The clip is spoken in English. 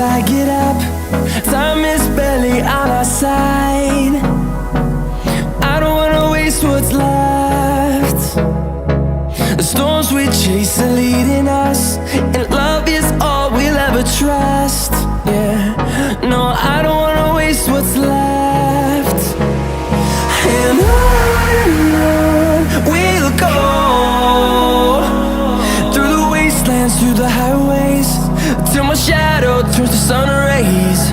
I get up. Time is barely on our side. I don't wanna waste what's left. The storms we chase are leading us, and love is all we'll ever trust. Yeah, no, I don't wanna waste what's left. And on we'll go, through the wastelands, through the highways, till my shadow turns to sun rays.